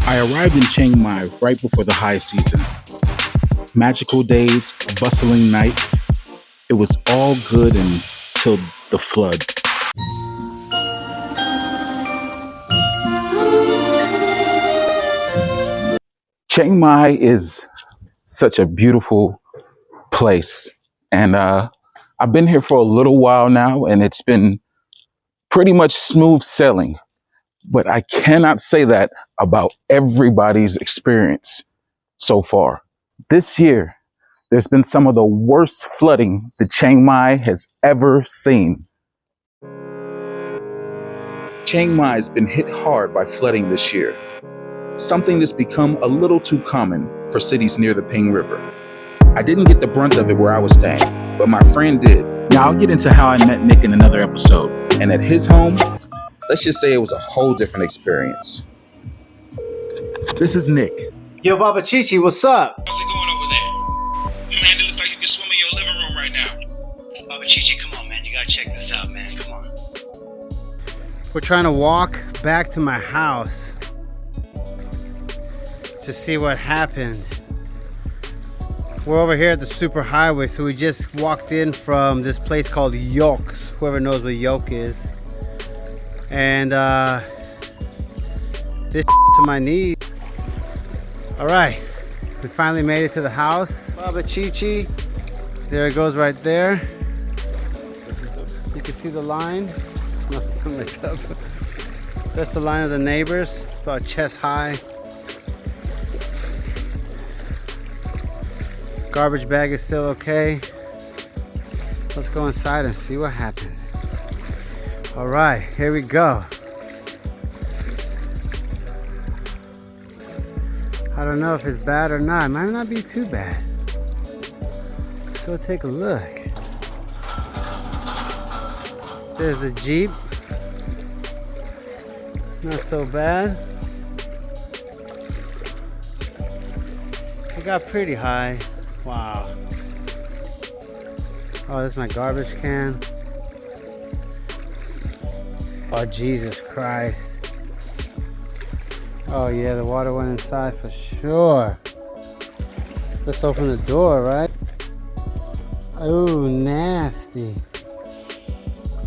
I arrived in Chiang Mai right before the high season. Magical days, bustling nights. It was all good until the flood. Chiang Mai is such a beautiful place. And I've been here for a little while now, and it's been pretty much smooth sailing. But I cannot say that about everybody's experience so far. This year, there's been some of the worst flooding that Chiang Mai has ever seen. Chiang Mai has been hit hard by flooding this year, something that's become a little too common for cities near the Ping River. I didn't get the brunt of it where I was staying, but my friend did. Now I'll get into how I met Nick in another episode. And at his home, let's just say it was a whole different experience. This is Nick. Yo, Baba Chichi, what's up? How's it going over there? Man, it looks like you can swim in your living room right now. Baba Chichi, come on, man. You gotta check this out, man. Come on. We're trying to walk back to my house to see what happened. We're over here at the super highway, so we just walked in from this place called Yoke's. Whoever knows what Yoke is. And this to my knees. All right, we finally made it to the house. Baba Chichi, there it goes right there. You can see the line. No, it's not mixed up. That's the line of the neighbors, about chest high. Garbage bag is still okay. Let's go inside and see what happened. All right, here we go. I don't know if it's bad or not. It might not be too bad. Let's go take a look. There's the Jeep. Not so bad. It got pretty high. Wow. Oh, this is my garbage can. Oh, Jesus Christ. Oh, yeah, the water went inside for sure. Let's open the door, right? Oh, nasty.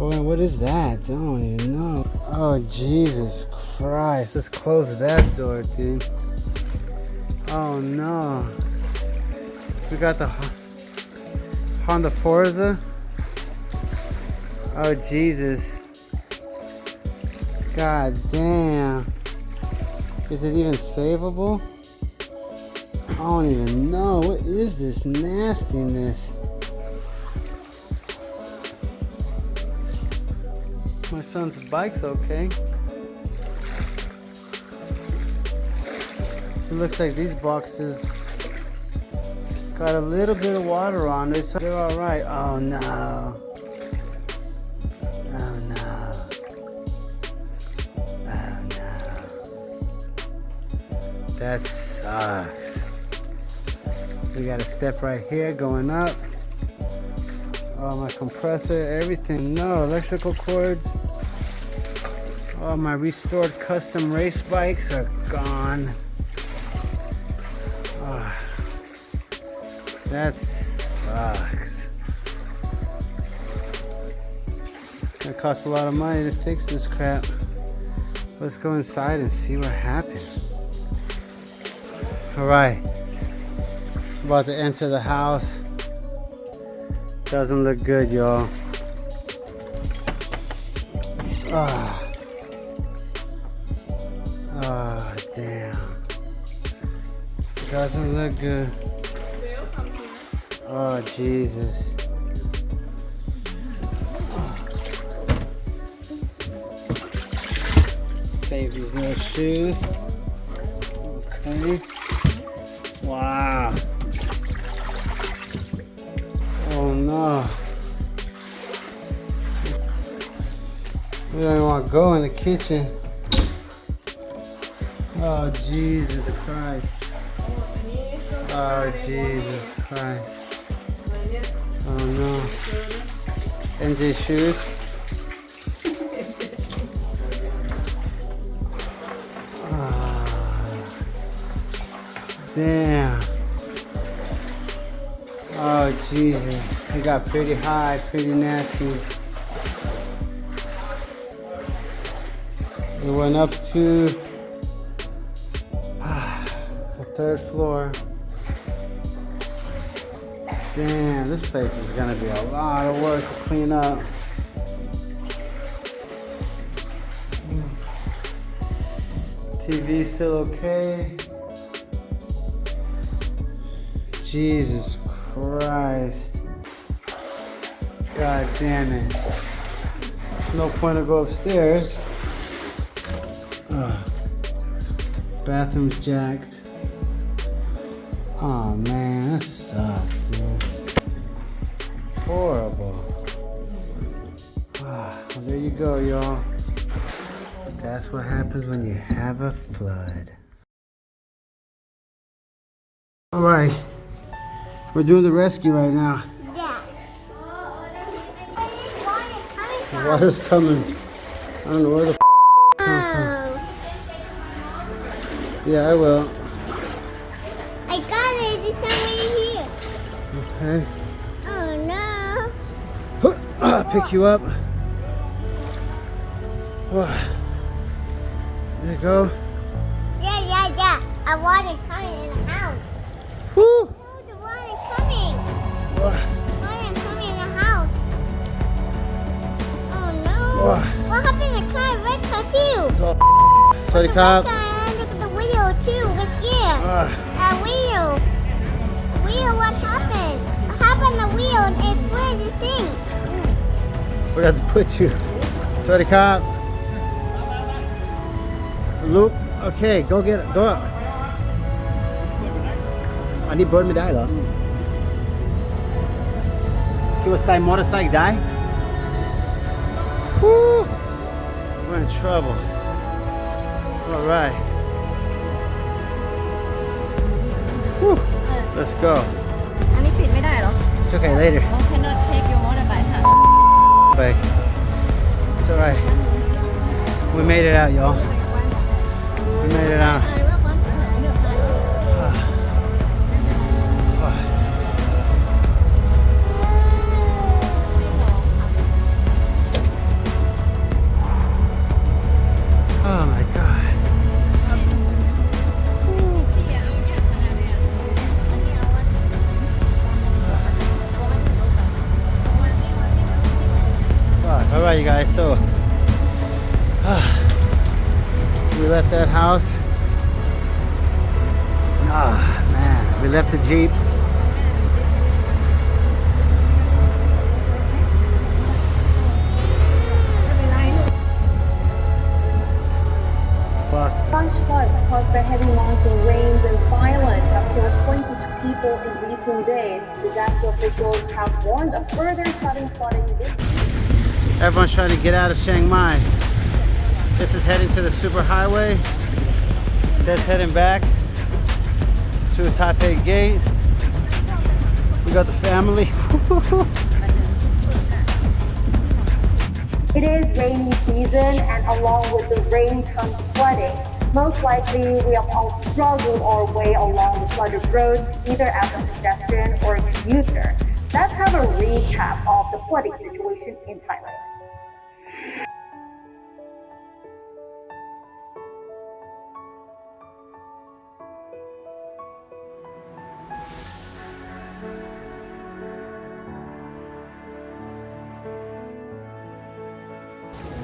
Oh, what is that? I don't even know. Oh, Jesus Christ. Let's close that door, dude. Oh, no. We got the Honda Forza. Oh, Jesus. God damn. Is it even savable? I don't even know. What is this nastiness? My son's bike's okay. It looks like these boxes got a little bit of water on it, so they're all right. Oh no. Oh no. Oh no. That sucks. We got a step right here going up. Oh, my compressor, everything. No electrical cords. Oh, my restored custom race bikes are gone. Oh, that sucks. It's gonna cost a lot of money to fix this crap. Let's go inside and see what happened. All right, about to enter the house. Doesn't look good, y'all. Oh, damn. Doesn't look good. Oh, Jesus. Save these little shoes. Okay. Wow. Oh no. We don't even want to go in the kitchen. Oh, Jesus Christ. Oh, Jesus Christ. Oh no. NJ shoes. Damn. Oh, Jesus. It got pretty high, pretty nasty. It went up to the third floor. Damn, this place is gonna be a lot of work to clean up. TV's still okay. Jesus Christ. God damn it. No point to go upstairs. Bathroom's jacked. Oh man, that sucks, dude. Horrible. Well, there you go, y'all. That's what happens when you have a flood. All right, we're doing the rescue right now. Yeah. The water's coming. I don't know where the f comes from. Yeah, I will. I got it. There's somebody here. Okay. Oh no. I'll pick you up. There you go. Yeah. I want it coming in the house. Woo! Oh, the water coming. What? Water coming in the house. Oh no. What happened to the car? Red car too. Sorry, cop. Look at the wheel too. What's here? That wheel. The wheel. What happened? What happened to the wheel? It flew the thing. Forgot to put you. Sorry, cop. Loop. Okay, go get it. Go up. อันนี้เบิร์นไม่ได้เหรอคิดว่าใส่มอเตอร์ไซค์ได้ Woo! We're in trouble. All right. Woo! Let's go. อันนี้ปิดไม่ได้เหรอ It's okay later. No cannot take your motorbike ค่ะ Back. It's all right. We made it out, y'all. We made it out. Oh my God. Fuck. All right, you guys. So we left that house. Man, we left the Jeep. Flash floods caused by heavy monsoon rains and violence have killed 22 people in recent days. Disaster officials have warned of further sudden flooding this week. Everyone's trying to get out of Chiang Mai. This is heading to the superhighway. That's heading back to the Taipei gate. We got the family. It is rainy season, and along with the rain comes flooding. Most likely, we have all struggled our way along the flooded road, either as a pedestrian or a commuter. Let's have a recap of the flooding situation in Thailand.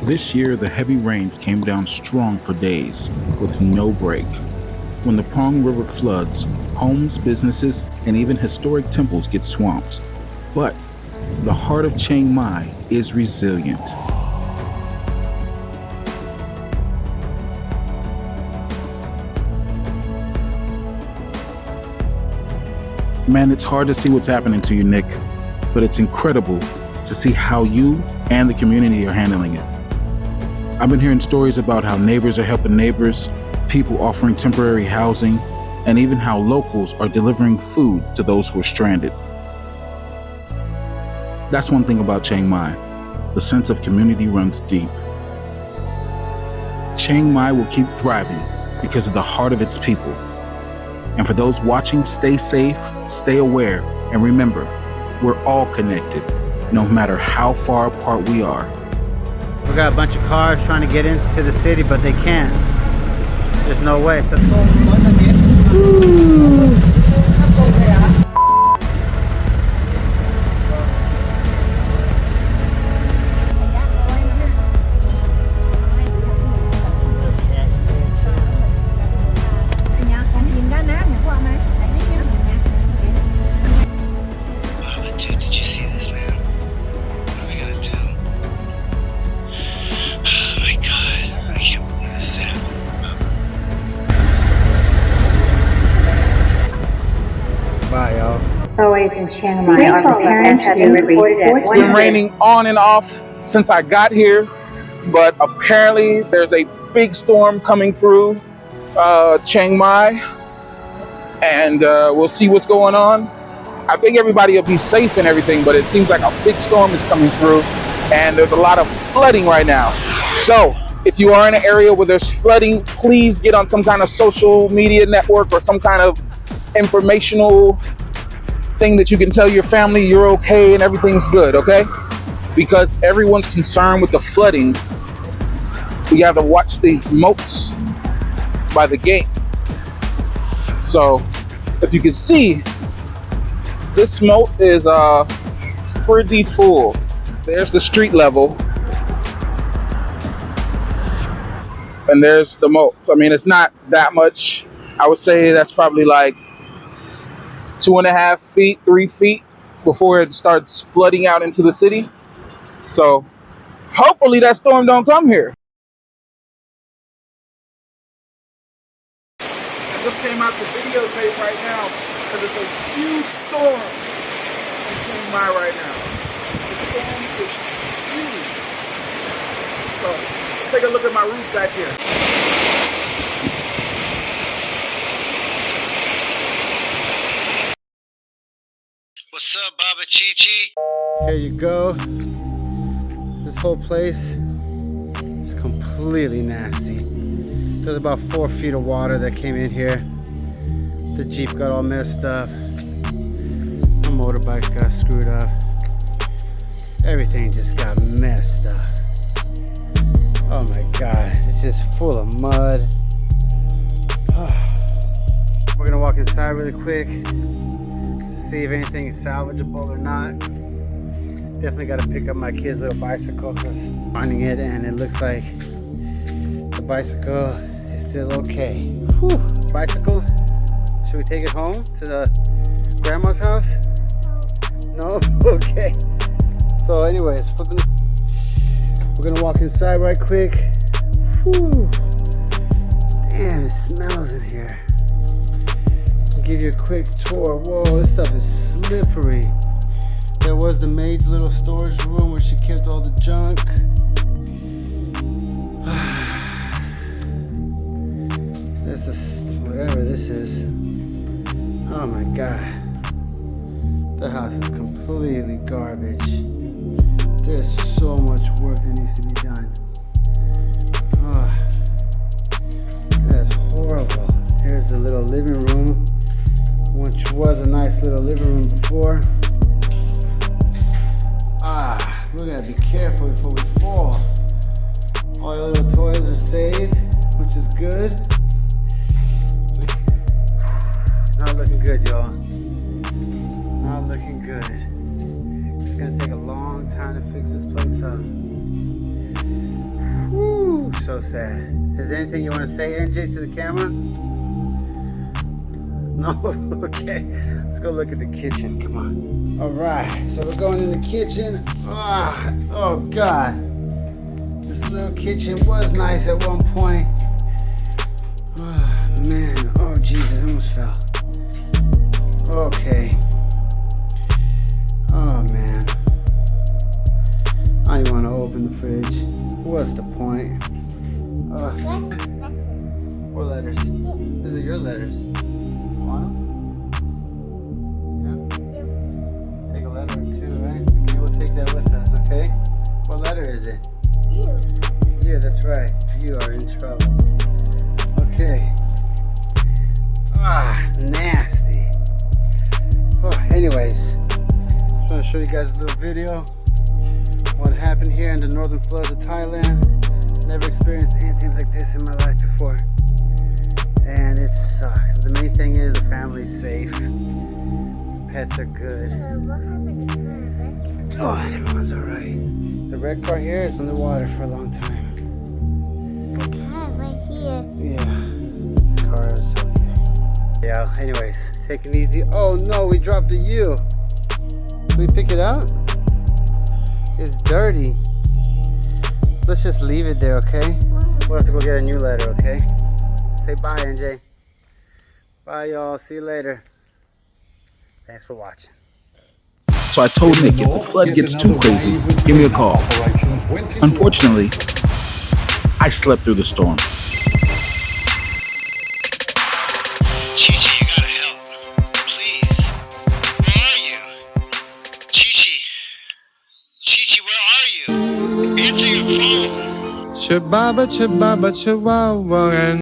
This year, the heavy rains came down strong for days, with no break. When the Pong River floods, homes, businesses, and even historic temples get swamped. But the heart of Chiang Mai is resilient. Man, it's hard to see what's happening to you, Nick, but it's incredible to see how you and the community are handling it. I've been hearing stories about how neighbors are helping neighbors, people offering temporary housing, and even how locals are delivering food to those who are stranded. That's one thing about Chiang Mai. The sense of community runs deep. Chiang Mai will keep thriving because of the heart of its people. And for those watching, stay safe, stay aware, and remember, we're all connected, no matter how far apart we are. We got a bunch of cars trying to get into the city, but they can't. There's no way. So Dude, did you see this, man? What are we gonna do? Oh my god, I can't believe this is happening. bye, y'all. Authorities in Chiang Mai are parents have been reported at It's been raining on and off since I got here, but apparently there's a big storm coming through Chiang Mai, and we'll see what's going on. I think everybody will be safe and everything, but it seems like a big storm is coming through, and there's a lot of flooding right now. So if you are in an area where there's flooding, please get on some kind of social media network or some kind of informational thing that you can tell your family you're okay and everything's good, okay? Because everyone's concerned with the flooding. We have to watch these moats by the gate. So if you can see, this moat is pretty full. There's the street level, and there's the moat. So, I mean, it's not that much. I would say that's probably like 2.5 feet, 3 feet before it starts flooding out into the city. So hopefully that storm don't come here. I just came out to videotape right now because it's a huge storm in Chiang Mai right now. The storm is huge. So let's take a look at my roof back here. What's up, Baba Chi-Chi? Here you go. This whole place is completely nasty. There's about 4 feet of water that came in here. The Jeep got all messed up. My motorbike got screwed up. Everything just got messed up. Oh my God, it's just full of mud. We're gonna walk inside really quick to see if anything is salvageable or not. Definitely got to pick up my kid's little bicycle because I'm finding it, and it looks like the bicycle is still okay. Whew. Bicycle, should we take it home to the grandma's house? No? Okay. So anyways, we're gonna walk inside right quick. Whew. Damn, it smells in here. I'll give you a quick tour. Whoa, this stuff is slippery. There was the maid's little storage room where she kept all the junk. This is whatever this is. Oh my God. The house is completely garbage. There's so much work that needs to be done. Oh, that's horrible. Here's the little living room, which was a nice little living room before. We gotta be careful before we fall. All your little toys are saved, which is good. Not looking good, y'all. Not looking good. It's gonna take a long time to fix this place up. Whew, so sad. Is there anything you want to say, NJ, to the camera? No? Okay. Let's go look at the kitchen. Come on. All right. So we're going in the kitchen. Oh, God. This little kitchen was nice at one point. Oh, man. Oh, Jesus. I almost fell. Okay. Oh, man. I don't want to open the fridge. What's the point? What letters? These are your letters. Want them? Yeah? Take a letter or two, right? Okay, we'll take that with us, okay? What letter is it? You. Yeah, that's right. You are in trouble. Okay. Anyways, just want to show you guys a little video. What happened here in the northern floods of Thailand. Never experienced anything like this in my life before. And it sucks. But the main thing is the family's safe. Pets are good. What happened to the red car? Oh, and everyone's alright. The red car here is underwater for a long time. The car right here. Yeah. The car is so easy. Yeah, anyways, take it easy. Oh no, we dropped the U. Can we pick it up? It's dirty. Let's just leave it there, okay? We'll have to go get a new letter, okay? Say bye, NJ. Bye, y'all. See you later. Thanks for watching. So I told Nick, if the flood gets too crazy, give me a call. Unfortunately, I slept through the storm. Chi-Chi, you gotta help. Please. Where are you? Chi-Chi. Chi-Chi, where are you? Answer your phone. Chibaba, chibaba, chihuahua.